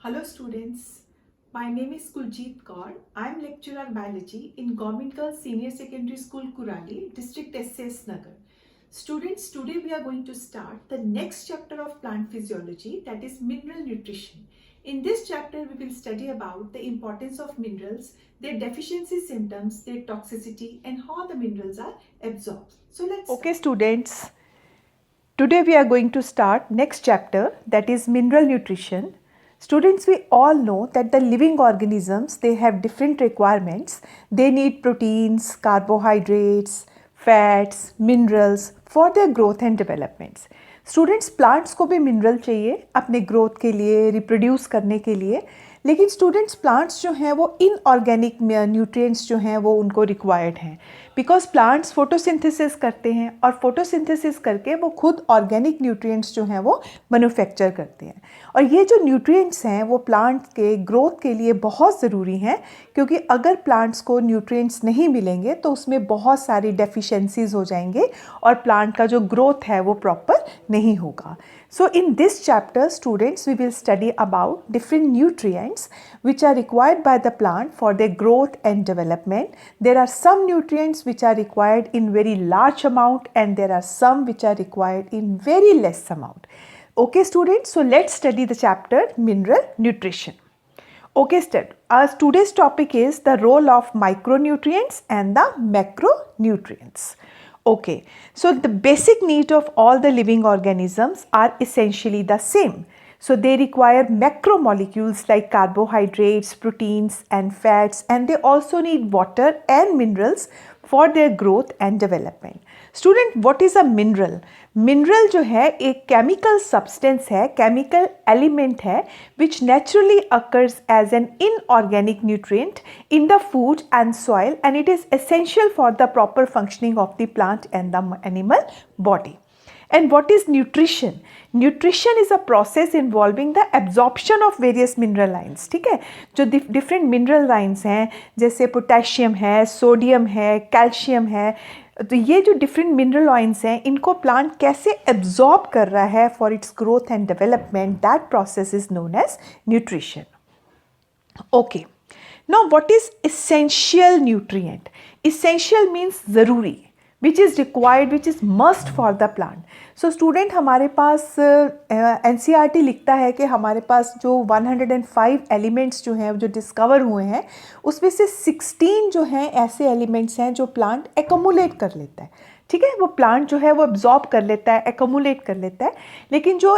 Hello students, my name is Kuljeet Kaur. I am lecturer biology in Government Girls Senior Secondary School Kurali, District SS Nagar. Students, today we are going to start the next chapter of plant physiology, that is mineral nutrition. In this chapter we will study about the importance of minerals, their deficiency symptoms, their toxicity and how the minerals are absorbed. So let's Okay students, today we are going to start next chapter, that is mineral nutrition. Students, we all know that the living organisms, they have different requirements. They need proteins, carbohydrates, fats, minerals for their growth and developments. Students, plants को भी mineral चाहिए अपने growth के लिए, reproduce करने के लिए, लेकिन स्टूडेंट्स प्लांट्स जो हैं वो इनऑर्गेनिक न्यूट्रिएंट्स जो हैं वो उनको रिक्वायर्ड हैं, बिकॉज प्लांट्स फोटोसिंथेसिस करते हैं और फोटोसिंथेसिस करके वो खुद ऑर्गेनिक न्यूट्रिएंट्स जो हैं वो मैन्युफैक्चर करते हैं। और ये जो न्यूट्रिएंट्स हैं वो प्लांट के ग्रोथ के लिए बहुत ज़रूरी हैं, क्योंकि अगर प्लांट्स को न्यूट्रिएंट्स नहीं मिलेंगे तो उसमें बहुत सारी डेफिशिएंसीज हो जाएंगे और प्लांट का जो ग्रोथ है वो प्रॉपर नहीं होगा। So in this chapter, students, we will study about different nutrients which are required by the plant for their growth and development. There are some nutrients which are required in very large amount and there are some which are required in very less amount. Okay students, so let's study the chapter mineral nutrition. Okay, today's topic is the role of micronutrients and the macronutrients. Okay, so the basic need of all the living organisms are essentially the same. So they require macromolecules like carbohydrates, proteins and fats, and they also need water and minerals for their growth and development. Student, what is a mineral? Mineral जो है एक chemical substance है, chemical element है which naturally occurs as an inorganic nutrient in the food and soil and it is essential for the proper functioning of the plant and the animal body. And what is nutrition? Nutrition is a process involving the absorption of various mineral lines. ठीक है, जो different mineral lines हैं, जैसे potassium है, sodium है, calcium है, तो ये जो डिफरेंट मिनरल ऑइल्स हैं इनको प्लांट कैसे एब्जॉर्ब कर रहा है for its growth and development, that process is known as nutrition. Okay, now what is essential nutrient? Essential means ज़रूरी, which is required, which is must for the plant. So student, हमारे पास NCERT लिखता है कि हमारे पास जो 105 elements जो हैं जो डिस्कवर हुए हैं उसमें से 16 जो हैं ऐसे एलिमेंट्स हैं जो प्लांट एकमुलेट कर लेता है. ठीक है, वो प्लांट जो है वो एब्जॉर्ब कर लेता है, एकमुलेट कर लेता है, लेकिन जो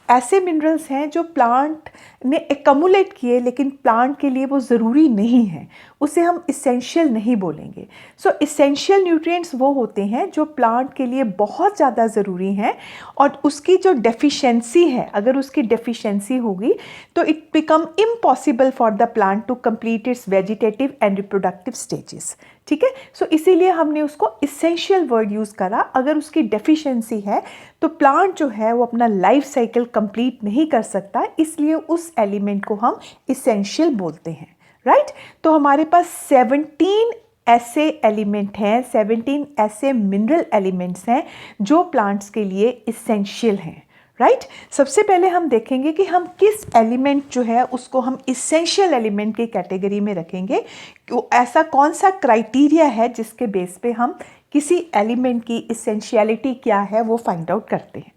ऐसे मिनरल्स हैं जो प्लांट ने एकमुलेट किए लेकिन प्लांट के लिए वो ज़रूरी नहीं है, उसे हम इसेंशियल नहीं बोलेंगे. सो इसेंशियल न्यूट्रिएंट्स वो होते हैं जो प्लांट के लिए बहुत ज़्यादा ज़रूरी हैं और उसकी जो डेफिशिएंसी है, अगर उसकी डेफिशिएंसी होगी तो it become impossible for the plant to complete its vegetative and reproductive stages. ठीक है, सो इसीलिए हमने उसको इसेंशियल वर्ड यूज़ करा. अगर उसकी डेफिशिएंसी है तो प्लांट जो है वो अपना लाइफ साइकिल कंप्लीट नहीं कर सकता, इसलिए उस एलिमेंट को हम इसेंशियल बोलते हैं. राइट, तो हमारे पास 17 ऐसे एलिमेंट हैं, 17 ऐसे मिनरल एलिमेंट्स हैं जो प्लांट्स के लिए इसेंशियल हैं. राइट, सबसे पहले हम देखेंगे कि हम किस एलिमेंट जो है उसको हम इसेंशियल एलिमेंट की कैटेगरी में रखेंगे. ऐसा कौन सा क्राइटेरिया है जिसके बेस पे हम किसी एलिमेंट की इसेंशियलिटी क्या है वो फाइंड आउट करते हैं.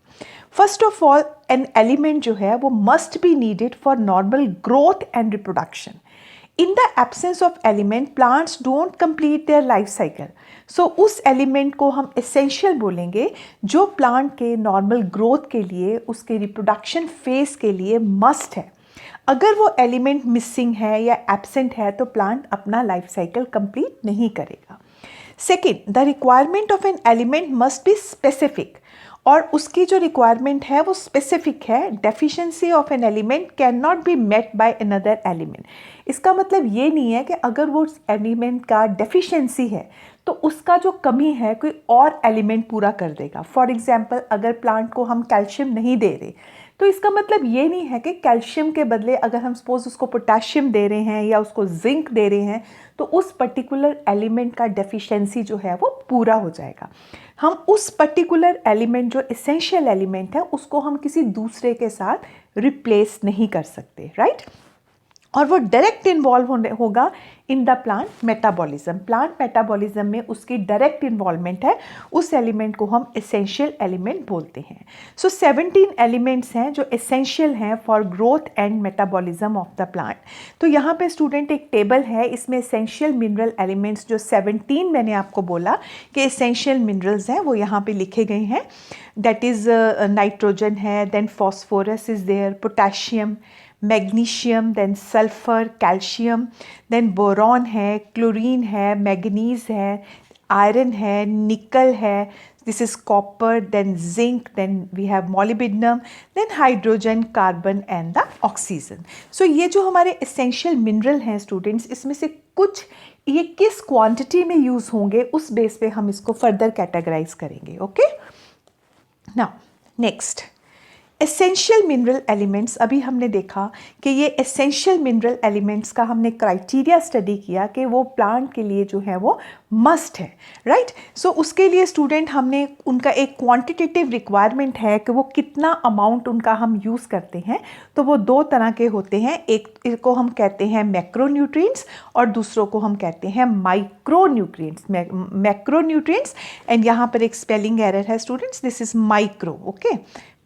First of all, an element जो है वो must be needed for normal growth and reproduction. In the absence of element, plants don't complete their life cycle. So उस एलिमेंट को हम एसेंशियल बोलेंगे जो प्लांट के नॉर्मल ग्रोथ के लिए, उसके रिप्रोडक्शन फेज के लिए मस्ट है. अगर वो एलिमेंट मिसिंग है या एब्सेंट है तो प्लांट अपना लाइफ साइकिल कंप्लीट नहीं करेगा. Second, the requirement of an element must be specific, और उसकी जो रिक्वायरमेंट है वो स्पेसिफिक है. Deficiency of an element can not be met by another element. इसका मतलब ये नहीं है कि अगर वो एलिमेंट का डेफिशिएंसी है तो उसका जो कमी है कोई और एलिमेंट पूरा कर देगा. फॉर एग्जांपल, अगर प्लांट को हम कैल्शियम नहीं दे रहे तो इसका मतलब ये नहीं है कि कैल्शियम के बदले अगर हम सपोज उसको पोटेशियम दे रहे हैं या उसको जिंक दे रहे हैं तो उस पर्टिकुलर एलिमेंट का डेफिशिएंसी जो है वो पूरा हो जाएगा. हम उस पर्टिकुलर एलिमेंट जो एसेंशियल एलिमेंट है उसको हम किसी दूसरे के साथ रिप्लेस नहीं कर सकते, राइट। और वो डायरेक्ट इन्वॉल्व होगा इन the plant metabolism. Plant metabolism में उसकी डायरेक्ट इन्वॉल्वमेंट है, उस एलिमेंट को हम एसेंशियल एलिमेंट बोलते हैं। सो 17 एलिमेंट्स हैं जो एसेंशियल हैं for growth and metabolism of the plant. तो यहाँ पे स्टूडेंट एक टेबल है, इसमें एसेंशियल मिनरल एलिमेंट्स जो 17 मैंने आपको बोला कि एसेंशियल मिनरल्स हैं वो यहाँ पे लिखे गए हैं। दैट इज़ नाइट्रोजन है, then phosphorus is there, potassium, magnesium, then sulphur, calcium, then boron है, क्लोरीन है, मैग्नीज है, आयरन है, निकल है, this is copper, then zinc, then we have molybdenum, then hydrogen, carbon and the oxygen. So ये जो हमारे essential mineral हैं students, इसमें से कुछ ये किस क्वांटिटी में यूज़ होंगे उस बेस पे हम इसको फर्दर कैटेगराइज करेंगे। Okay, now next essential mineral elements. अभी हमने देखा कि ये एसेंशियल मिनरल एलिमेंट्स का हमने क्राइटेरिया स्टडी किया कि वो प्लांट के लिए जो है वो मस्ट है, राइट। सो उसके लिए स्टूडेंट हमने उनका एक क्वांटिटेटिव रिक्वायरमेंट है कि वो कितना अमाउंट उनका हम यूज़ करते हैं। तो वो दो तरह के होते हैं, एक को हम कहते हैं मैक्रोन्यूट्रिएंट्स और दूसरों को हम कहते हैं माइक्रोन्यूट्रिएंट्स। मैक्रोन्यूट्रिएंट्स, एंड यहाँ पर एक स्पेलिंग एरर है students, this is micro, okay,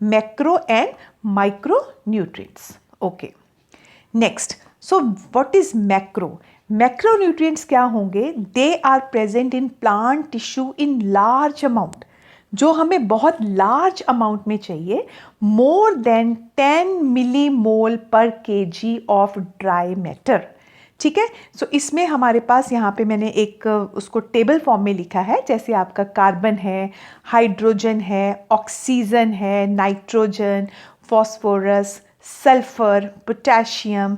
macro and micronutrients. Okay, next, so what is macro? Macronutrients क्या होंगे? They are present in plant tissue in large amount, जो हमें बहुत लार्ज अमाउंट में चाहिए, more than 10 millimole per kg of dry matter। ठीक है, सो इसमें हमारे पास यहाँ पे मैंने एक उसको टेबल फॉर्म में लिखा है, जैसे आपका कार्बन है, हाइड्रोजन है, ऑक्सीजन है, nitrogen, phosphorus, sulphur, potassium,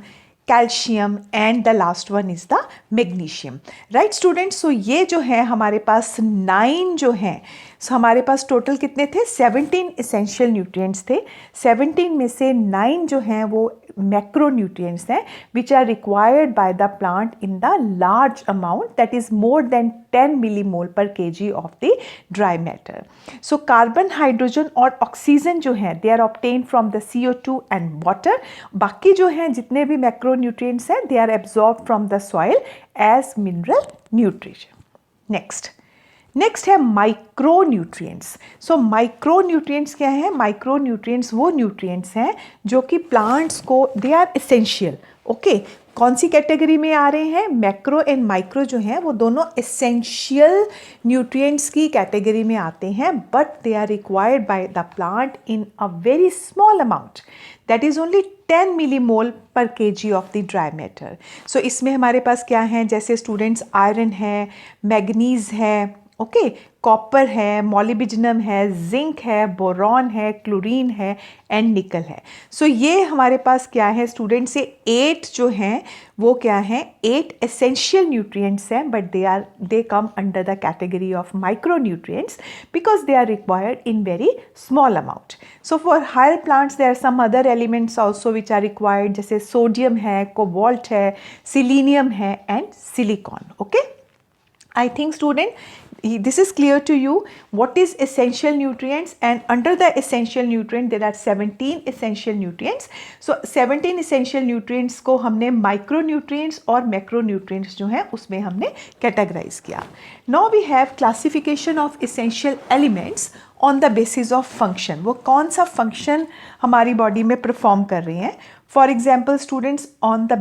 calcium and the last one is the magnesium, right students. So ये जो है हमारे पास 9 जो हैं, सो हमारे पास टोटल कितने थे? 17 एसेंशियल न्यूट्रिएंट्स थे। 17 में से 9 जो हैं वो मैक्रोन्यूट्रिएंट्स हैं which are required by the plant in the large amount, that is more then 10 millimole per KG of the dry matter. So carbon, hydrogen और ऑक्सीजन जो हैं they are obtain from the CO2 and water. बाकी जो हैं जितने भी macronutrients हैं they are absorb from the soil as mineral nutrition. Next है माइक्रोन्यूट्रिएंट्स। सो माइक्रोन्यूट्रिएंट्स क्या है? माइक्रोन्यूट्रिएंट्स वो न्यूट्रिएंट्स हैं जो कि प्लांट्स को, दे आर एसेंशियल, ओके। कौन सी कैटेगरी में आ रहे हैं? मैक्रो एंड माइक्रो जो हैं वो दोनों एसेंशियल न्यूट्रिएंट्स की कैटेगरी में आते हैं, but they are required by the plant in a very small amount, that is only 10 millimole per KG of the dry matter. So इसमें हमारे पास क्या हैं? जैसे स्टूडेंट्स आयरन है, मैग्नीज है, ओके, कॉपर है, मॉलिब्डेनम है, जिंक है, बोरॉन है, क्लोरीन है एंड निकल है। सो ये हमारे पास क्या है स्टूडेंट्स? से 8 जो हैं वो क्या हैं? 8 एसेंशियल न्यूट्रिएंट्स हैं, but they come under the category of micronutrients because they are required in very small amount. So for higher plants there are some other elements also which are required, जैसे sodium है, cobalt है, selenium है and silicon. Okay, I think student this is clear to you what is essential nutrients, and under the essential nutrient there are 17 essential nutrients. So 17 essential nutrients को हमने micronutrients और macronutrients जो हैं उसमें हमने categorize किया. Now we have classification of essential elements on the basis of function. वो कौन सा function हमारी body में perform कर रहे हैं. For example students, on the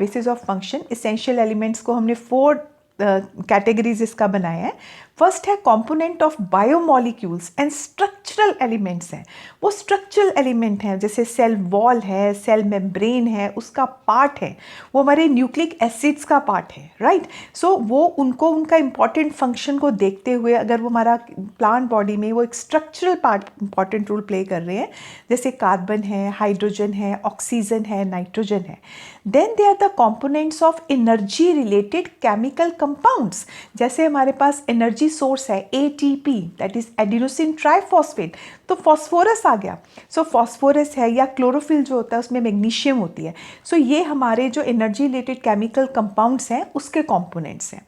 basis of function essential elements को हमने 4 कैटेगरीज इसका बनाया है. फर्स्ट है component of biomolecules and structural elements हैं. वो स्ट्रक्चरल एलिमेंट हैं जैसे सेल वॉल है, सेल मेम्ब्रेन है, उसका पार्ट है, वो हमारे न्यूक्लिक एसिड्स का पार्ट है, राइट. सो वो उनको उनका इंपॉर्टेंट फंक्शन को देखते हुए अगर वो हमारा प्लांट बॉडी में वो एक structural part important role play कर रहे हैं, जैसे कार्बन है, हाइड्रोजन है, ऑक्सीजन है, नाइट्रोजन है. Then they are the components of energy related chemical compounds. जैसे हमारे पास एनर्जी सोर्स है ATP, that is adenosine triphosphate, तो फॉस्फोरस आ गया. सो फॉस्फोरस है, या क्लोरोफिल जो होता है उसमें मैग्नीशियम होती है. सो ये हमारे जो एनर्जी रिलेटेड केमिकल कंपाउंड्स हैं उसके कंपोनेंट्स हैं.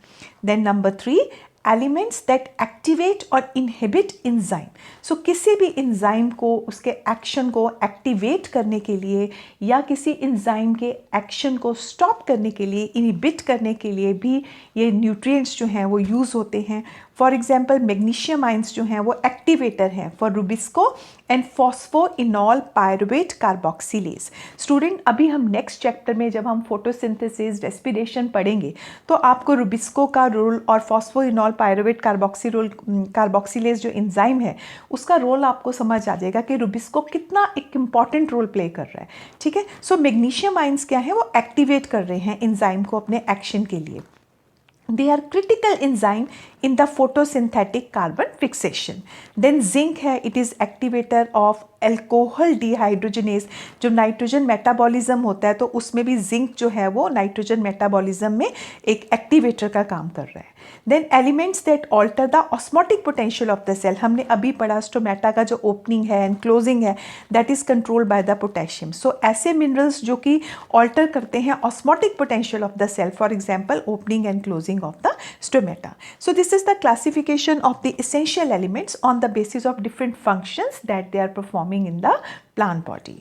Then number 3, elements that activate और इनहिबिट इंजाइम। सो किसी भी इंजाइम को उसके एक्शन को एक्टिवेट करने के लिए या किसी इंजाइम के एक्शन को स्टॉप करने के लिए, इनहिबिट करने के लिए भी ये न्यूट्रिएंट्स जो हैं वो यूज़ होते हैं। फॉर एग्जाम्पल मैग्नीशियम आइंस जो हैं वो एक्टिवेटर हैं for Rubisco and phosphoenol pyruvate carboxylase. Student, अभी हम नेक्स्ट चैप्टर में जब हम फोटोसिंथेसिस, रेस्पिरेशन पढ़ेंगे तो आपको रुबिस्को का रोल और फॉस्फोइनॉल पायरुवेट कार्बोक्सिलेज जो एंजाइम है उसका रोल आपको समझ आ जाएगा कि रुबिस्को कितना एक इम्पॉर्टेंट रोल प्ले कर रहा है। ठीक है, सो मैग्नीशियम आइंस क्या है, वो एक्टिवेट कर रहे हैं एंजाइम को अपने एक्शन के लिए। They are critical enzyme in the photosynthetic carbon fixation. Then zinc है, it is activator of alcohol dehydrogenase। जो नाइट्रोजन मेटाबॉलिज्म होता है तो उसमें भी जिंक जो है वो नाइट्रोजन मेटाबॉलिज्म में एक एक्टिवेटर का काम कर रहा है। Then elements that alter the osmotic potential of the cell, हमने अभी पढ़ा स्टोमेटा का जो ओपनिंग है एंड क्लोजिंग है that is controlled by the potassium. So ऐसे मिनरल्स जो कि ऑल्टर करते हैं osmotic potential of the cell, for example opening and closing of the stomata. So this is the classification of the essential elements on the basis of different functions that they are performing in the plant body.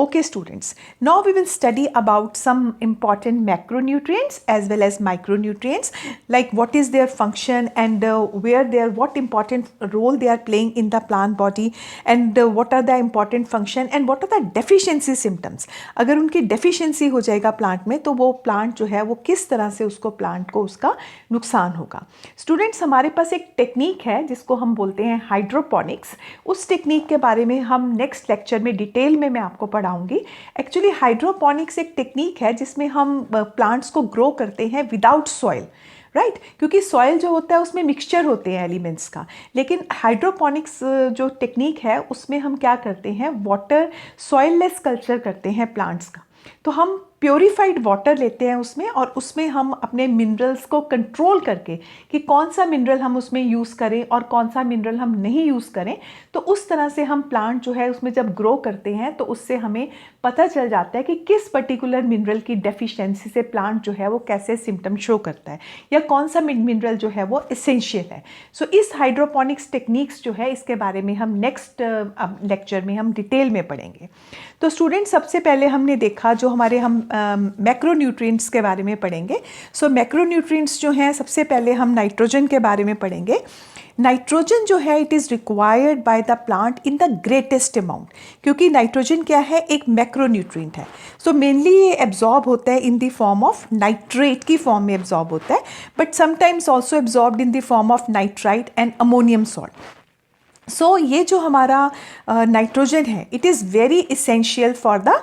Okay students, now we will study about some important macronutrients as well as micronutrients, like what is their function and what important role they are playing in the plant body and what are the important function and what are the deficiency symptoms। अगर उनकी deficiency हो जाएगा plant में तो वो plant जो है वो किस तरह से उसको plant को उसका नुकसान होगा। Students, हमारे पास एक टेक्निक है जिसको हम बोलते हैं हाइड्रोपोनिक्स। उस टेक्निक के बारे में हम नेक्स्ट लेक्चर में डिटेल में मैं आपको पढ़ाऊंगी। एक्चुअली हाइड्रोपोनिक्स एक टेक्निक है जिसमें हम प्लांट्स को ग्रो करते हैं विदाउट सॉइल, राइट, क्योंकि सॉइल जो होता है उसमें मिक्सचर होते हैं एलिमेंट्स का, लेकिन हाइड्रोपोनिक्स जो टेक्निक है उसमें हम क्या करते हैं, वाटर सॉइललेस कल्चर करते हैं प्लांट्स का। तो हम प्योरीफाइड वाटर लेते हैं उसमें और उसमें हम अपने मिनरल्स को कंट्रोल करके कि कौन सा मिनरल हम उसमें यूज़ करें और कौन सा मिनरल हम नहीं यूज़ करें, तो उस तरह से हम प्लांट जो है उसमें जब ग्रो करते हैं तो उससे हमें पता चल जाता है कि किस पर्टिकुलर मिनरल की डेफिशिएंसी से प्लांट जो है वो कैसे सिम्टम शो करता है या कौन सा मिनरल जो है वो एसेंशियल है। सो इस हाइड्रोपोनिक्स टेक्निक्स जो है इसके बारे में हम नेक्स्ट लेक्चर में हम डिटेल में पढ़ेंगे। तो स्टूडेंट, सबसे पहले हमने देखा जो हमारे हम मैक्रोन्यूट्रिएंट्स के बारे में पढ़ेंगे। सो मैक्रोन्यूट्रिएंट्स जो हैं सबसे पहले हम नाइट्रोजन के बारे में पढ़ेंगे। नाइट्रोजन जो है it is required by the plant in the greatest amount, क्योंकि नाइट्रोजन क्या है, एक मैक्रोन्यूट्रिएंट है। सो मेनली ये एब्जॉर्ब होता है in the form of nitrate की फॉर्म में एब्जॉर्ब होता है, but sometimes also absorbed in the form of nitrite and ammonium salt. So ये जो हमारा नाइट्रोजन है it is very essential for the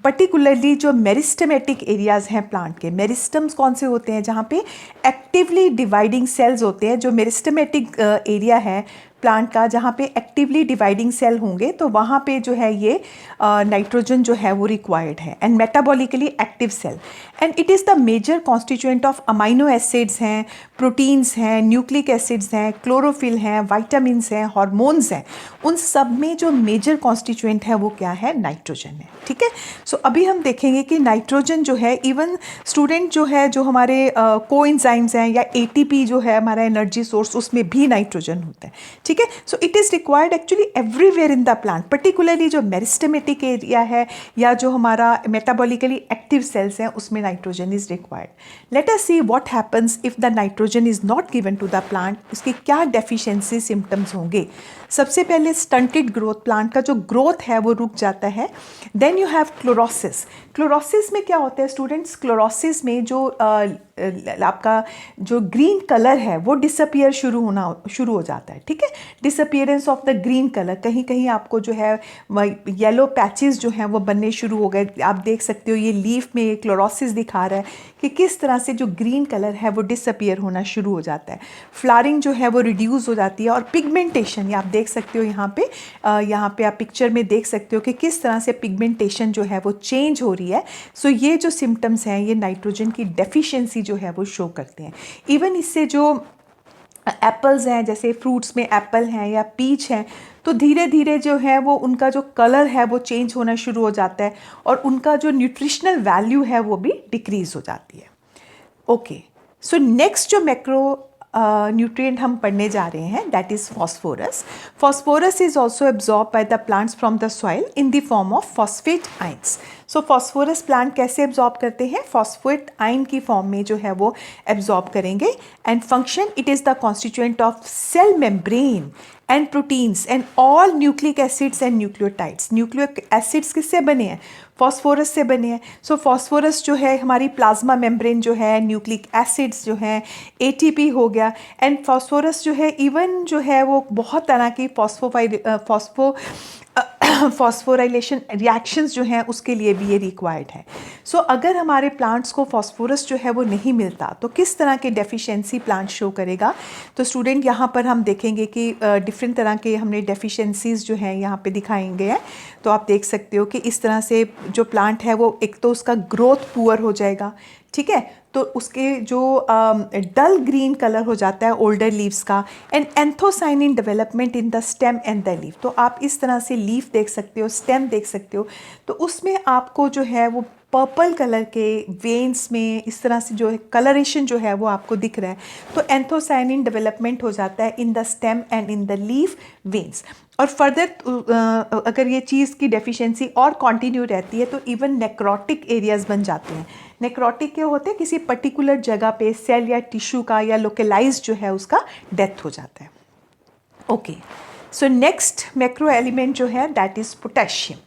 particularly जो मेरिस्टमेटिक एरियाज़ हैं प्लांट के। मेरिस्टम्स कौन से होते हैं, जहाँ पे एक्टिवली डिवाइडिंग सेल्स होते हैं। जो मेरिस्टमेटिक एरिया है प्लांट का जहाँ पे एक्टिवली डिवाइडिंग सेल होंगे तो वहाँ पे जो है ये नाइट्रोजन जो है वो रिक्वायर्ड है and metabolically active cell and it is the major constituent of amino acids हैं, प्रोटीन्स हैं, न्यूक्लिक एसिड्स हैं, क्लोरोफिल हैं, वाइटामिन्स हैं, हार्मोन्स हैं। उन सब में जो मेजर कॉन्स्टिट्यूएंट है वो क्या है, नाइट्रोजन है। ठीक है, सो अभी हम देखेंगे कि नाइट्रोजन जो है इवन स्टूडेंट जो है जो हमारे कोएंजाइम्स हैं या ATP जो है हमारा एनर्जी सोर्स उसमें भी नाइट्रोजन होता है। ठीक है, so it is required actually everywhere in the plant, particularly जो मेरिस्टेमेटिक एरिया है या जो हमारा मेटाबॉलिकली एक्टिव सेल्स हैं उसमें nitrogen is required. Let us see what happens if the nitrogen is not given to the plant. इसके क्या deficiency symptoms होंगे। सबसे पहले स्टंटेड ग्रोथ, प्लांट का जो ग्रोथ है वो रुक जाता है। Then you have chlorosis. Chlorosis में क्या होता है स्टूडेंट्स, क्लोरोसिस में जो आपका जो ग्रीन कलर है वो डिसअपियर शुरू हो जाता है। ठीक है, disappearance of the green colour, कहीं कहीं आपको जो है येलो पैचेस जो हैं वो बनने शुरू हो गए। आप देख सकते हो ये लीफ में क्लोरोसिस दिखा रहा है कि किस तरह से जो ग्रीन कलर है वो डिसअपियर होना शुरू हो जाता है। फ्लावरिंग जो है वो रिड्यूस हो जाती है और पिगमेंटेशन, ये आप देख सकते हो यहाँ पे आप पिक्चर में देख सकते हो कि किस तरह से पिगमेंटेशन जो है वो चेंज हो रही है। सो ये जो सिम्टम्स हैं ये नाइट्रोजन की डेफिशिएंसी जो है वो शो करते हैं। इवन इससे जो एप्पल्स हैं, जैसे फ्रूट्स में एप्पल हैं या पीच हैं, तो धीरे धीरे जो है वो उनका जो कलर है वो चेंज होना शुरू हो जाता है और उनका जो न्यूट्रिशनल वैल्यू है वो भी डिक्रीज़ हो जाती है। ओके, सो नेक्स्ट जो मैक्रो न्यूट्रिएंट हम पढ़ने जा रहे हैं, that is phosphorus. Phosphorus is also absorb by the plants from the soil in the form of phosphate ions. So phosphorus plant कैसे एब्जॉर्ब करते हैं? फॉस्फेट आइन की फॉर्म में जो है वो एब्जॉर्ब करेंगे. And function, it is the constituent of cell membrane and proteins and all nucleic acids and nucleotides. Nucleic acids किससे बने हैं? फॉस्फोरस से बने हैं. सो फॉस्फोरस जो है हमारी प्लाज्मा मेम्ब्रेन जो है, न्यूक्लिक एसिड्स जो हैं, ATP हो गया. एंड फॉस्फोरस जो है इवन जो है वो बहुत तरह की फॉस्फोराइलेशन रिएक्शंस जो हैं उसके लिए भी ये रिक्वायर्ड है. सो अगर हमारे प्लांट्स को फॉस्फोरस जो है वो नहीं मिलता तो किस तरह के डेफिशिएंसी प्लांट शो करेगा? तो स्टूडेंट यहाँ पर हम देखेंगे कि डिफरेंट तरह के हमने डेफिशिएंसीज जो हैं यहाँ पे दिखाएंगे हैं. तो आप देख सकते हो कि इस तरह से जो प्लांट है वो एक तो उसका ग्रोथ पुअर हो जाएगा, ठीक है, तो उसके जो डल ग्रीन कलर हो जाता है ओल्डर लीव्स का. And anthocyanin development in the stem and the leaf. तो आप इस तरह से लीफ देख सकते हो, स्टेम देख सकते हो, तो उसमें आपको जो है वो पर्पल कलर के वेन्स में इस तरह से जो है कलरेशन जो है वो आपको दिख रहा है. तो एंथोसाइनिन डेवलपमेंट हो जाता है in the stem and in the leaf veins. और फर्दर अगर ये चीज़ की डेफिशिएंसी और कंटिन्यू रहती है तो इवन नेक्रोटिक एरियाज बन जाते हैं. नेक्रोटिक क्या होते हैं? किसी पर्टिकुलर जगह पे सेल या टिश्यू का या लोकलाइज जो है उसका डेथ हो जाता है. Okay, so next macro element जो है that is potassium.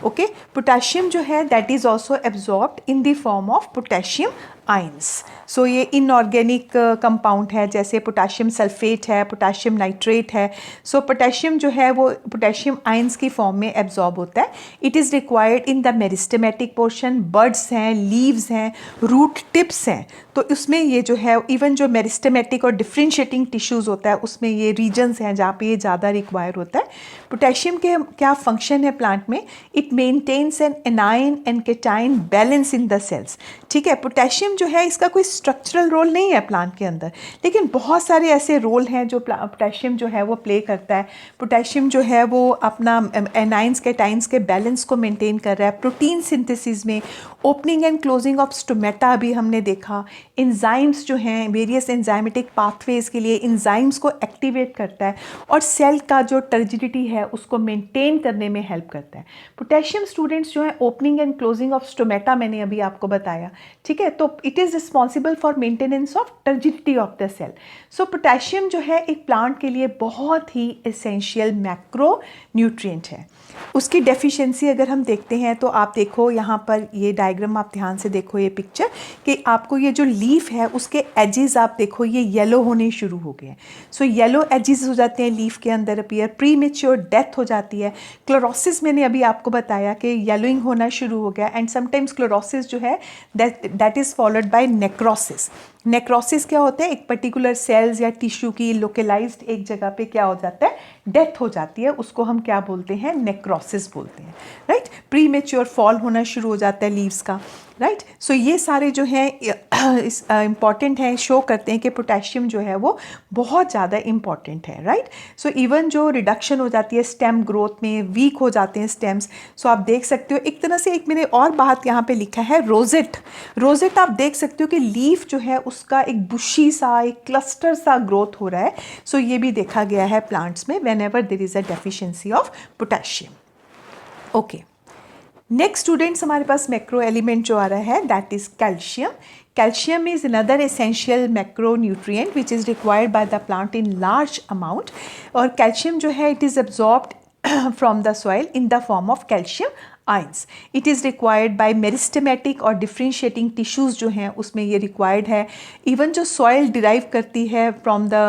Okay, potassium जो है that is also absorbed in the form of potassium ions. So ये इनऑर्गेनिक कंपाउंड है, जैसे पोटेशियम सल्फेट है, पोटेशियम नाइट्रेट है. सो पोटेशियम जो है वो पोटेशियम आइंस की फॉर्म में एब्जॉर्ब होता है. It is required in the meristematic portion. Buds हैं, लीव्स हैं, रूट टिप्स हैं, तो उसमें ये जो है इवन जो मेरिस्टेमेटिक और डिफ्रेंशिएटिंग टिश्यूज़ होता है उसमें ये रीजन्स हैं जहाँ पे ये ज़्यादा रिक्वायर होता है. पोटेशियम के क्या फंक्शन है प्लांट में? It maintains an anion and cation balance in the cells. ठीक है, पोटेशियम जो है इसका कोई स्ट्रक्चरल रोल नहीं है प्लांट के अंदर, लेकिन बहुत सारे ऐसे रोल हैं जो पोटेशियम जो है वो प्ले करता है. पोटेशियम जो है वो अपना एनाइंस केटाइंस के बैलेंस को मेंटेन कर रहा है. प्रोटीन सिंथेसिस में opening and closing of stomata भी हमने देखा. एंजाइम्स जो हैं वेरियस एंजाइमेटिक पाथवेज के लिए एंजाइम्स को एक्टिवेट करता है और सेल का जो टर्जिडिटी है उसको मेंटेन करने में हेल्प करता है. पोटेशियम स्टूडेंट्स जो है opening and closing of stomata मैंने अभी आपको बताया, ठीक है, तो it is responsible for maintenance of turgidity of the cell. So potassium जो है एक प्लांट के लिए बहुत ही एसेंशियल मैक्रो न्यूट्रिएंट है. उसकी डेफिशिएंसी अगर हम देखते हैं तो आप देखो यहाँ पर ये डायग्राम, आप ध्यान से देखो ये पिक्चर कि आपको ये जो लीफ है उसके एजेस आप देखो ये येलो होने शुरू हो गए हैं. सो येलो एजेस हो जाते हैं लीफ के अंदर अपीयर. प्री मेच्योर डेथ हो जाती है. क्लोरोसिस मैंने अभी आपको बताया कि येलोइंग होना शुरू हो गया. एंड समटाइम्स क्लोरोसिस जो है that is followed by necrosis. Necrosis क्या होता है? एक पर्टिकुलर सेल्स या टिश्यू की लोकलाइज्ड एक जगह पे क्या हो जाता है? डेथ हो जाती है. उसको हम क्या बोलते हैं? नेक्रोसिस बोलते हैं, राइट. प्री मेच्योर फॉल होना शुरू हो जाता है लीव्स का, राइट. सो ये सारे जो हैं इम्पॉर्टेंट हैं, शो करते हैं कि पोटेशियम जो है वो बहुत ज़्यादा इम्पॉर्टेंट है, राइट. सो इवन जो रिडक्शन हो जाती है स्टेम ग्रोथ में, वीक हो जाते हैं स्टेम्स. सो आप देख सकते हो एक तरह से, एक मैंने और बात यहाँ पे लिखा है रोजेट. रोजेट आप देख सकते हो कि लीफ जो है उसका एक बुशी सा, एक क्लस्टर सा ग्रोथ हो रहा है. सो ये भी देखा गया है प्लांट्स में whenever there is a deficiency of potassium. Okay, next students हमारे पास मैक्रो एलिमेंट जो आ रहा है that is calcium. Calcium is another essential macronutrient which is required by the plant in large amount. और calcium जो है it is absorbed from the soil in the form of calcium ions. It is required by meristematic और differentiating tissues जो हैं उसमें ये required है. Even जो soil derive करती है from the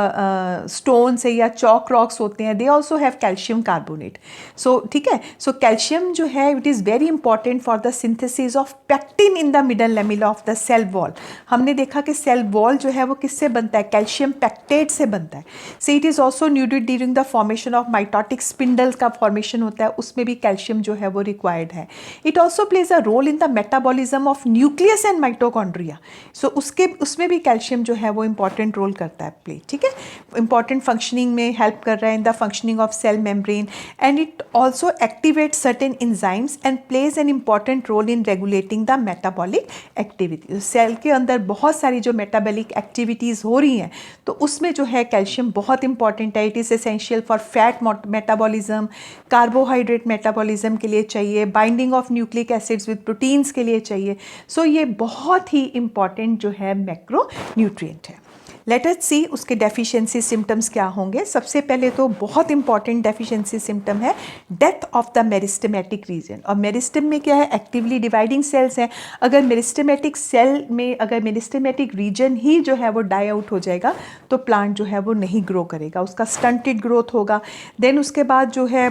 stone से या chalk rocks होते हैं, they also have calcium carbonate. So ठीक है, so calcium जो है it is very important for the synthesis of pectin in the middle lamella of the cell wall. हमने देखा कि cell wall जो है वो किससे बनता है? calcium pectate से बनता है. So it is also needed during the formation of mitotic spindle का formation होता है, उसमें भी calcium जो है वो required रिक्वायर्ड है. It also plays a role in the metabolism of nucleus and mitochondria. So उसमें भी कैल्शियम जो है वो इंपॉर्टेंट रोल करता है प्ले. ठीक है, इंपॉर्टेंट फंक्शनिंग में हेल्प कर रहा है in the functioning of cell membrane. And it also activate certain enzymes and plays an important role in regulating the metabolic activity. Cell के अंदर बहुत सारी जो मेटाबॉलिक एक्टिविटीज़ हो रही हैं तो उसमें जो है कैल्शियम बहुत इंपॉर्टेंट है. It is essential for fat metabolism, carbohydrate metabolism के लिए चाहिए, binding of nucleic acids with proteins के लिए चाहिए. सो ये बहुत ही इंपॉर्टेंट जो है मैक्रो न्यूट्रिएंट है. लेट अस सी उसके डेफिशिएंसी सिम्टम्स क्या होंगे. सबसे पहले तो बहुत इंपॉर्टेंट डेफिशिएंसी सिम्टम है death of the meristematic reason. और मेरिस्टेम में क्या है, एक्टिवली डिवाइडिंग सेल्स हैं. अगर मेरिस्टेमेटिक सेल में अगर मेरिस्टेमेटिक रीजन ही जो है वो डाई आउट हो जाएगा तो प्लांट जो है वो नहीं ग्रो करेगा, उसका स्टंटेड ग्रोथ होगा. देन उसके बाद जो है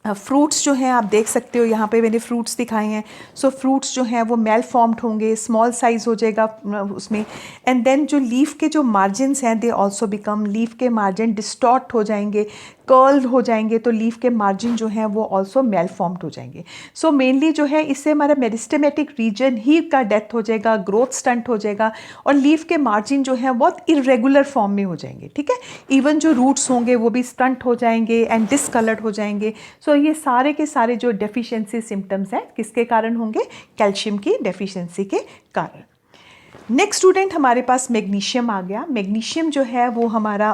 फ्रूट्स जो हैं आप देख सकते हो, यहाँ पे मैंने फ्रूट्स दिखाए हैं. सो फ्रूट्स जो हैं वो मेल फॉर्म्ड होंगे, स्मॉल साइज़ हो जाएगा उसमें. एंड देन जो लीफ के जो मार्जिन्स हैं दे ऑल्सो बिकम, लीफ के मार्जिन डिस्टॉर्ट हो जाएंगे, कर्ल्ड हो जाएंगे, तो लीफ के मार्जिन जो हैं वो ऑल्सो मेल फॉर्म्ड हो जाएंगे. सो मेनली जो है इससे हमारा मेरिस्टेमेटिक रीजन ही का डेथ हो जाएगा, ग्रोथ स्टंट हो जाएगा और लीफ के मार्जिन जो है बहुत इरेगुलर फॉर्म में हो जाएंगे. ठीक है, इवन जो रूट्स होंगे वो भी स्टंट हो जाएंगे एंड डिसकलर्ड हो जाएंगे. सो ये सारे के सारे जो डेफिशिएंसी सिम्टम्स हैं किसके कारण होंगे, कैल्शियम की डेफिशिएंसी के कारण. नेक्स्ट स्टूडेंट हमारे पास मैग्नीशियम आ गया. मैग्नीशियम जो है वो हमारा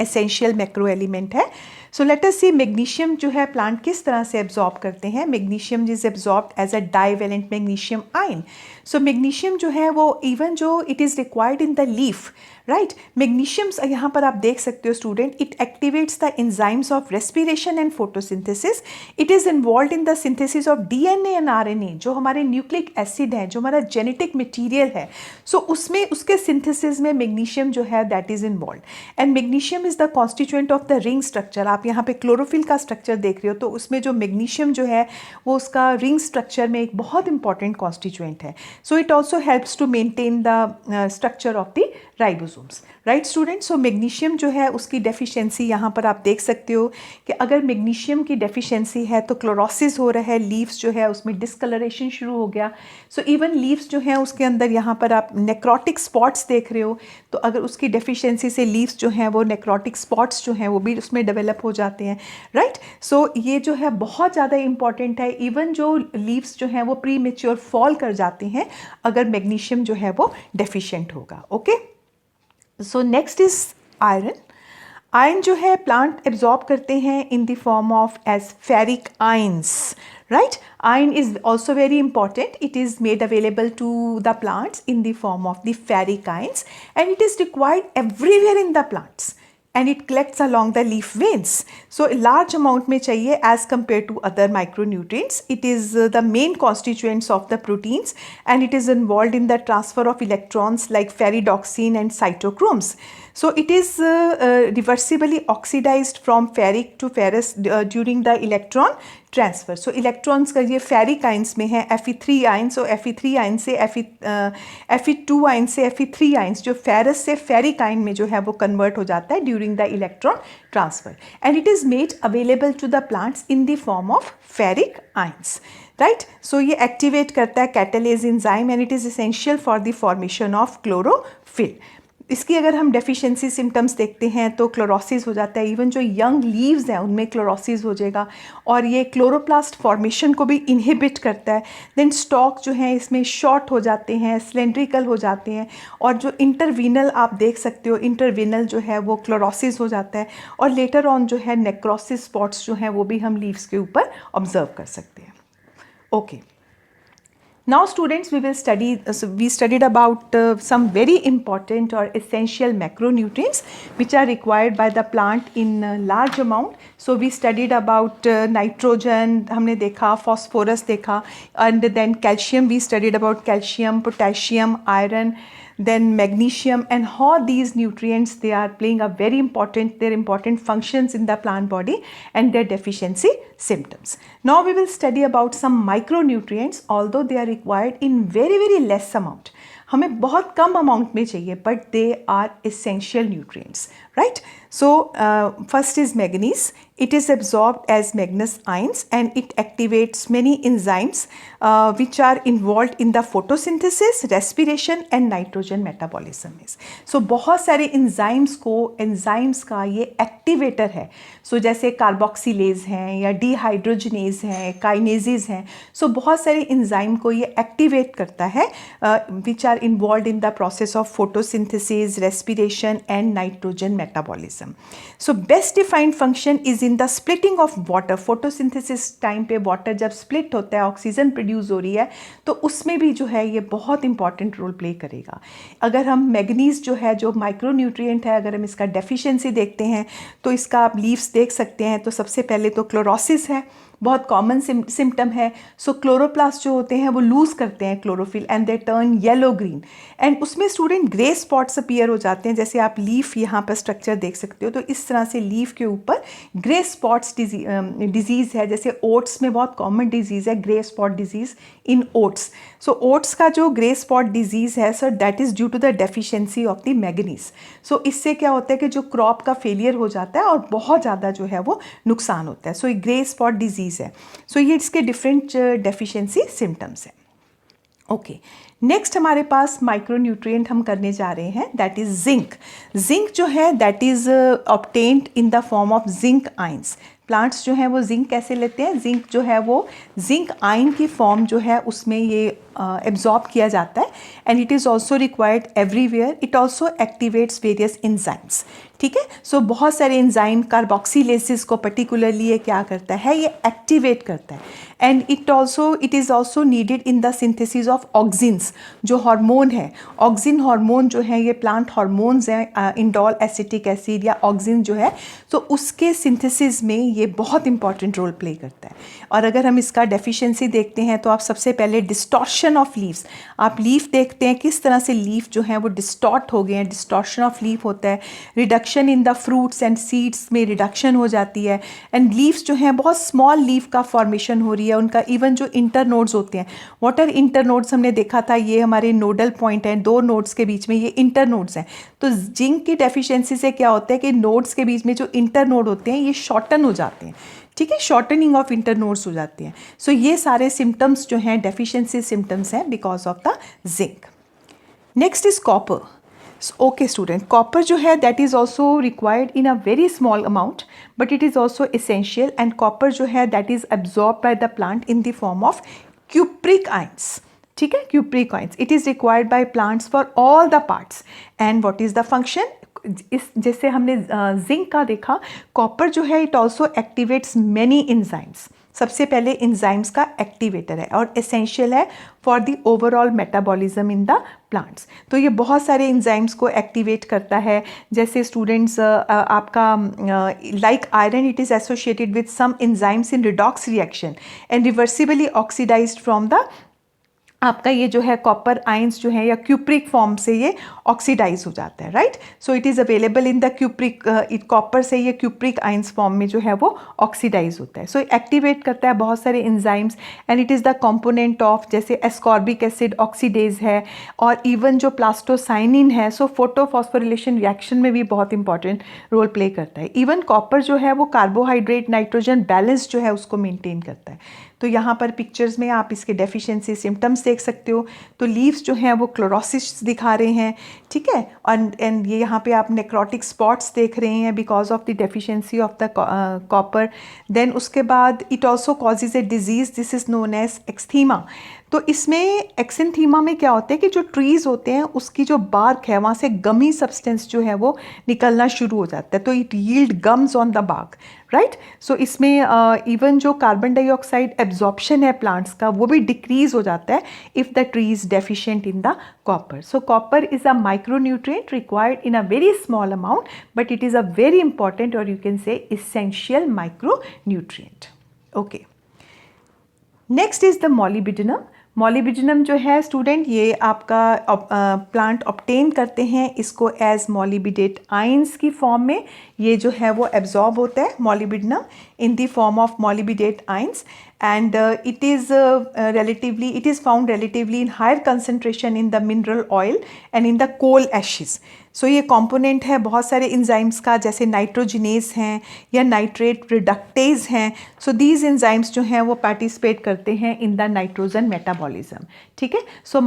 एसेंशियल मैक्रो एलिमेंट है. सो लेट अस सी मैग्नीशियम जो है प्लांट किस तरह से एब्जॉर्ब करते हैं. Magnesium is absorbed as a divalent magnesium ion. So magnesium जो है वो इवन जो it is required in the leaf, right. Magnesiums यहाँ पर आप देख सकते हो student, it activates the enzymes of respiration and photosynthesis. It is involve in the synthesis of DNA and RNA. जो हमारे न्यूक्लिक एसिड है, जो हमारा जेनेटिक मटीरियल है, सो उसमें उसके सिंथेसिस में मैग्नीशियम जो है that is involve. And magnesium is the constituent of the ring structure. आप यहाँ पे क्लोरोफिल का स्ट्रक्चर देख रहे हो तो उसमें जो मैग्नीशियम जो है वो उसका रिंग स्ट्रक्चर में एक बहुत इंपॉर्टेंट कॉन्स्टिट्यूएंट है. So it also helps to maintain the structure of the ribosomes, right student. So magnesium जो है उसकी डेफिशिएंसी यहाँ पर आप देख सकते हो कि अगर मैग्नीशियम की डेफिशिएंसी है तो क्लोरोसिस हो रहा है, लीव्स जो है उसमें डिसकलरेशन शुरू हो गया. सो इवन लीव्स जो है उसके अंदर यहाँ पर आप नेक्रोटिक स्पॉट्स देख रहे हो, तो अगर उसकी डेफिशिएंसी से लीव्स जो हैं वो नेक्रोटिक स्पॉट्स जो हैं वो भी उसमें डेवलप हो जाते हैं, राइट. सो ये जो है बहुत ज़्यादा इंपॉर्टेंट है. इवन जो लीव्स जो हैं वो प्री मेच्योर फॉल कर जाते हैं अगर मैग्नीशियम जो है वो डेफिशिएंट होगा. Okay, so next is iron. Iron जो है प्लांट एब्जॉर्ब करते हैं in the form of as ferric ions, right. Iron is also very important. It is made available to the plants in the form of the ferric ions and it is required everywhere in the plants and it collects along the leaf veins. So large amount में चाहिए as compared to other micronutrients. It is the main constituents of the proteins and it is involved in the transfer of electrons like ferridoxine and cytochromes. So it is reversibly oxidized from ferric to ferrous during the electron transfer. So electrons का ये ferric ions में है Fe3 ions और Fe3 ions से Fe2 ions से Fe3 ions जो ferrous से ferric आइन में जो है वो कन्वर्ट हो जाता है during the electron transfer and it is made available to the plants in the form of ferric ions, right. So ये एक्टिवेट करता है catalase enzyme and it is essential for the formation of chlorophyll. इसकी अगर हम deficiency symptoms देखते हैं तो chlorosis हो जाता है. इवन जो यंग लीव्स हैं उनमें क्लोरोसिस हो जाएगा और ये क्लोरोप्लास्ट फॉर्मेशन को भी इनहिबिट करता है. देन स्टॉक जो है इसमें शॉर्ट हो जाते हैं, सिलेंड्रिकल हो जाते हैं और जो इंटरवीनल आप देख सकते हो, इंटरवीनल जो है वो क्लोरोसिस हो जाता है और लेटर ऑन जो है नेक्रोसिस स्पॉट्स जो हैं वो भी हम लीव्स के ऊपर ऑब्जर्व कर सकते हैं. Okay, now students we studied about some very important or essential macronutrients which are required by the plant in large amount. So we studied about nitrogen, हमने देखा phosphorus देखा and then calcium, we studied about calcium, potassium, iron, then magnesium and how these nutrients they are playing a very important, their important functions in the plant body and their deficiency symptoms. Now we will study about some micronutrients although they are required in very less amount. हमें बहुत कम amount में चाहिए, but they are essential nutrients, right. So first is manganese. It is absorbed as manganese ions and it activates many enzymes which are involved in the photosynthesis, respiration and nitrogen metabolism. So बहुत सारे enzymes का ये activator है. So जैसे carboxylase हैं या dehydrogenase हैं, kinases हैं. So बहुत सारे enzyme को ये activate करता है which are involved in the process of photosynthesis, respiration and nitrogen metabolism. So best defined function is in the splitting of water. Photosynthesis time पे water जब split होता है, ऑक्सीजन प्रोड्यूस हो रही है, तो उसमें भी जो है ये बहुत इंपॉर्टेंट रोल प्ले करेगा. अगर हम मैग्नीज जो है, जो माइक्रोन्यूट्रिएंट है, अगर हम इसका डेफिशिएंसी देखते हैं तो इसका आप लीव्स देख सकते हैं. तो सबसे पहले तो क्लोरोसिस है, बहुत कॉमन सिम्टम है. सो क्लोरोप्लास्ट जो होते हैं वो लूज़ करते हैं chlorophyll and they turn yellow green, and उसमें स्टूडेंट ग्रे स्पॉट्स अपीयर हो जाते हैं. जैसे आप लीफ यहाँ पर स्ट्रक्चर देख सकते हो, तो इस तरह से लीफ के ऊपर ग्रे स्पॉट्स डिजीज़ है. जैसे ओट्स में बहुत कॉमन डिजीज़ है grey spot disease in oats. So oats का जो ग्रे स्पॉट डिजीज़ है sir, that is due to the deficiency of the manganese. So इससे क्या होता है कि जो क्रॉप का फेलियर हो जाता है और बहुत ज़्यादा जो है वो नुकसान होता है. सो ये ग्रे स्पॉट डिजीज़ है. सो ये इसके डिफरेंट डेफिशिएंसी सिम्टम्स हैं. ओके, नेक्स्ट हमारे पास माइक्रोन्यूट्रिएंट हम करने जा रहे हैं, दैट इज़ जिंक. जिंक जो है that is obtained in the form of zinc ions. Plants जो हैं वो जिंक कैसे लेते हैं? जिंक जो है वो जिंक आइन की फॉर्म जो है उसमें ये एब्जॉर्ब किया जाता है, and it is also required everywhere. It also activates various enzymes. ठीक है, सो बहुत सारे एंजाइम, कार्बोक्सीलेसिस को पर्टिकुलरली ये क्या करता है, ये एक्टिवेट करता है. And it is also needed in the synthesis of auxins, जो हार्मोन है. ऑक्सिन हार्मोन जो है ये प्लांट हार्मोन्स हैं, इंडोल एसिटिक एसिड या ऑक्सिन जो है, तो उसके सिंथेसिस में ये बहुत इंपॉर्टेंट रोल प्ले करता है. और अगर हम इसका डेफिशिएंसी देखते हैं तो आप सबसे पहले डिस्टॉर्शन ऑफ लीव्स, आप लीफ देखते हैं किस तरह से लीफ जो है वो डिस्टॉर्ट हो गए हैं. डिस्टॉर्शन ऑफ लीफ होता है, reduction in the fruits and seeds में रिडक्शन हो जाती है, एंड लीव्स जो हैं बहुत स्मॉल लीफ का फॉर्मेशन हो रही है उनका. इवन जो इंटरनोड्स होते हैं, व्हाट आर इंटरनोड्स, हमने देखा था ये हमारे नोडल पॉइंट हैं, दो नोड्स के बीच में ये इंटरनोड्स हैं. तो जिंक की डेफिशिएंसी से क्या होता है कि नोड्स के बीच में जो इंटरनोड होते हैं ये शॉर्टन हो जाते हैं. ठीक है, शॉर्टनिंग ऑफ इंटरनोड्स हो जाते हैं. सो ये सारे सिम्टम्स जो हैं डेफिशिएंसी सिम्टम्स हैं because of the zinc. Next is copper. Okay student, copper जो है that is also required in a very small amount, but it is also essential. And copper जो है that is absorb by the plant in the form of cupric ions. ठीक है, cupric ions. It is required by plants for all the parts. And what is the function? इस जैसे हमने zinc का देखा, copper जो है it also activates many enzymes. सबसे पहले एंजाइम्स का एक्टिवेटर है और एसेंशियल है for the overall metabolism in the plants. तो ये बहुत सारे एंजाइम्स को एक्टिवेट करता है. जैसे स्टूडेंट्स आपका like iron, it is associated with some enzymes in redox reaction and reversibly oxidised from the आपका ये जो है कॉपर आइंस जो है या क्यूप्रिक फॉर्म से ये ऑक्सीडाइज हो जाता है. Right, so it is available in the cupric, copper से ये क्यूप्रिक आइंस फॉर्म में जो है वो ऑक्सीडाइज होता है. सो एक्टिवेट करता है बहुत सारे enzymes, and it is the component of जैसे एस्कॉर्बिक एसिड ऑक्सीडेज है, और इवन जो प्लास्टोसाइनिन है, सो फोटोफॉस्फोरिलेशन रिएक्शन में भी बहुत इंपॉर्टेंट रोल प्ले करता है. इवन कॉपर जो है वो कार्बोहाइड्रेट नाइट्रोजन बैलेंस जो है उसको मेंटेन करता है. तो यहाँ पर पिक्चर्स में आप इसके डेफिशिएंसी सिम्टम्स देख सकते हो. तो लीव्स जो हैं वो क्लोरोसिस दिखा रहे हैं. ठीक है, और एंड ये यहाँ पे आप नेक्रोटिक स्पॉट्स देख रहे हैं because of the deficiency of the copper. Then उसके बाद it also causes a disease, this is known as exanthema. तो इसमें एक्सेंथीमा में क्या होता है कि जो ट्रीज़ होते हैं उसकी जो बार्क है वहाँ से गमी सब्सटेंस जो है वो निकलना शुरू हो जाता है. तो it yields gums on the bark. Right, so इसमें इवन जो कार्बन डाइऑक्साइड एब्जॉर्प्शन है प्लांट्स का वो भी डिक्रीज हो जाता है if the tree is deficient in the copper. So copper is a micronutrient required in a very small amount, but it is a very important और you can say essential micronutrient. Okay, next is the molybdenum. Molybdenum जो है student, ये आपका plant obtain करते हैं इसको as molybdate ions की form में। ये जो है वो एब्जॉर्ब होता है molybdenum in the form of molybdate ions, and it is found relatively in higher concentration in the mineral oil and in the coal ashes. सो ये कंपोनेंट है बहुत सारे इंजाइम्स का, जैसे नाइट्रोजिनेज हैं या नाइट्रेट रिडक्टेज हैं। सो दीज इंजाइम्स जो हैं वो पार्टिसिपेट करते हैं इन द नाइट्रोजन मेटाबॉलिज्म। ठीक है, सो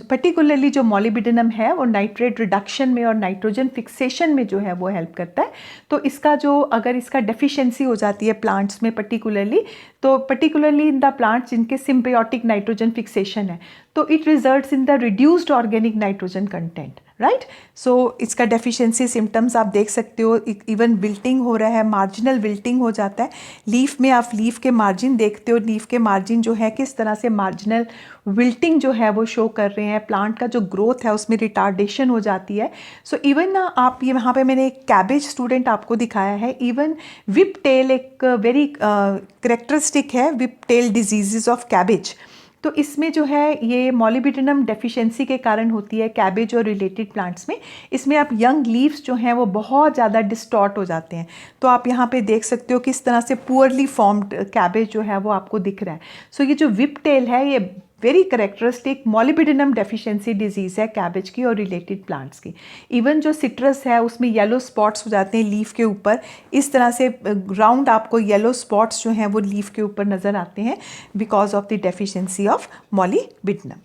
पर्टिकुलरली जो मॉलिबिडिनम है वो नाइट्रेट रिडक्शन में और नाइट्रोजन फिक्सेशन में जो है वो हेल्प करता है। तो इसका जो अगर इसका डेफिशिएंसी हो जाती है प्लांट्स में पर्टिकुलरली, तो पर्टिकुलरली इन द प्लांट्स जिनके सिम्बियोटिक नाइट्रोजन फिक्सेशन है, तो it results in the reduced organic nitrogen content, right. So इसका डेफिशिएंसी सिम्टम्स आप देख सकते हो, इवन विल्टिंग हो रहा है, मार्जिनल विल्टिंग हो जाता है। लीफ में आप लीफ के मार्जिन देखते हो, लीफ के मार्जिन जो है किस तरह से मार्जिनल विल्टिंग जो है वो शो कर रहे हैं। प्लांट का जो ग्रोथ है उसमें रिटार्डेशन हो जाती है। सो इवन ना आप ये यहाँ पे मैंने एक कैबेज स्टूडेंट आपको दिखाया है, इवन विप टेल एक वेरी करेक्टरिस्टिक है, whip tail diseases of cabbage. तो इसमें जो है ये मॉलिबिडिनम डेफिशिएंसी के कारण होती है कैबेज और रिलेटेड प्लांट्स में। इसमें आप यंग लीव्स जो हैं वो बहुत ज़्यादा डिस्टॉर्ट हो जाते हैं। तो आप यहाँ पे देख सकते हो किस तरह से पुअरली फॉर्म्ड कैबेज जो है वो आपको दिख रहा है। सो ये जो विप टेल है ये वेरी करेक्टरिस्टिक मॉलिबिडिनम डेफिशिएंसी डिजीज़ है कैबेज की और रिलेटेड प्लांट्स की। इवन जो सिट्रस है उसमें येलो स्पॉट्स हो जाते हैं लीफ के ऊपर, इस तरह से राउंड आपको येलो स्पॉट्स जो हैं वो लीफ के ऊपर नज़र आते हैं because of the deficiency of molybdenum.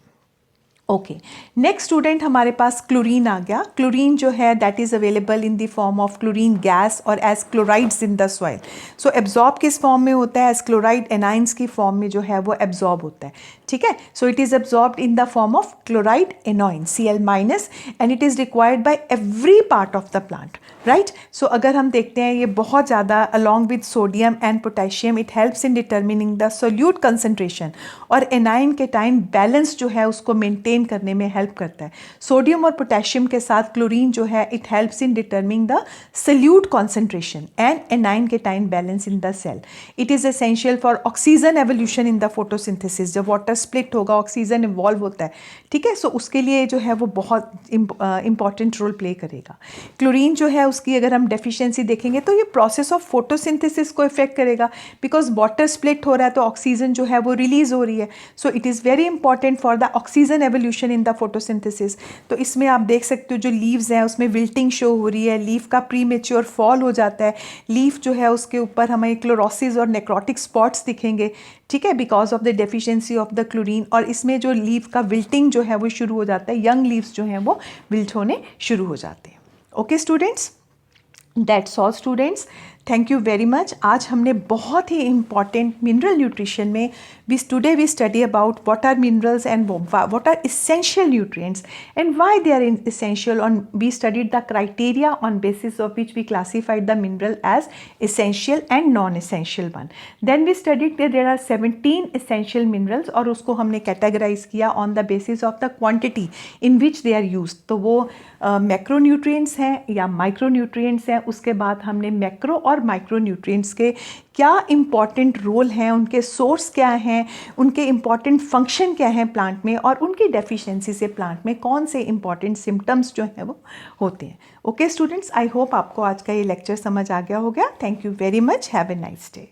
Okay, next student हमारे पास क्लोरीन आ गया। क्लोरीन जो है that is available in the form of chlorine gas और as chlorides in the soil. So absorb किस फॉर्म में होता है, एज क्लोराइड एनाइंस की फॉर्म में जो है वो एब्जॉर्ब होता है। ठीक है, so it is absorbed in the form of chloride anion Cl- and it is required by every part of the plant, right. So अगर हम देखते हैं ये बहुत ज़्यादा along with sodium and potassium it helps in determining the solute concentration, और anion के time balance जो है उसको मेंटेन करने में हेल्प करता है। सोडियम और पोटेशियम के साथ क्लोरीन जो है it helps in determining the solute concentration and anion के time balance in the cell. It is essential for oxygen evolution in the photosynthesis. जब वाटर स्प्लिट होगा ऑक्सीजन इवॉल्व होता है, ठीक है, सो उसके लिए जो है वो बहुत इंपॉर्टेंट रोल प्ले करेगा। क्लोरीन जो है उसकी अगर हम डेफिशिएंसी देखेंगे तो ये प्रोसेस ऑफ फोटोसिंथेसिस को इफेक्ट करेगा, बिकॉज वाटर स्प्लिट हो रहा है तो ऑक्सीजन जो है वो रिलीज हो रही है। So it is very important for the oxygen evolution in the photosynthesis. तो इसमें आप देख सकते हो जो लीव्स हैं उसमें विल्टिंग शो हो रही है, लीफ का प्री मेच्योर फॉल हो जाता है, लीफ जो है उसके ऊपर हमें क्लोरोसिस और नेक्रोटिक स्पॉट्स दिखेंगे, ठीक है, because of the deficiency of the chlorine. और इसमें जो लीफ का विल्टिंग जो है वो शुरू हो जाता है, यंग लीव्स जो हैं वो विल्ट होने शुरू हो जाते हैं। Okay students, that's all students, thank you very much. आज हमने बहुत ही इंपॉर्टेंट मिनरल न्यूट्रिशन में today we study about what are minerals and what are essential nutrients and why they are essential, and we studied the criteria on basis of which we classified the mineral as essential and non-essential one. Then we studied that there are 17 essential minerals और उसको हमने categorize किया on the basis of the quantity in which they are used. तो वो macronutrients हैं या micronutrients हैं। उसके बाद हमने मैक्रो और माइक्रोन्यूट्रिएंट्स के क्या इंपॉर्टेंट रोल हैं, उनके सोर्स क्या हैं, उनके इंपॉर्टेंट फंक्शन क्या हैं प्लांट में, और उनकी डेफिशिएंसी से प्लांट में कौन से इंपॉर्टेंट सिम्टम्स जो हैं वो होते हैं। ओके स्टूडेंट्स, आई होप आपको आज का ये लेक्चर समझ आ गया होगा। Thank you very much, have a nice day.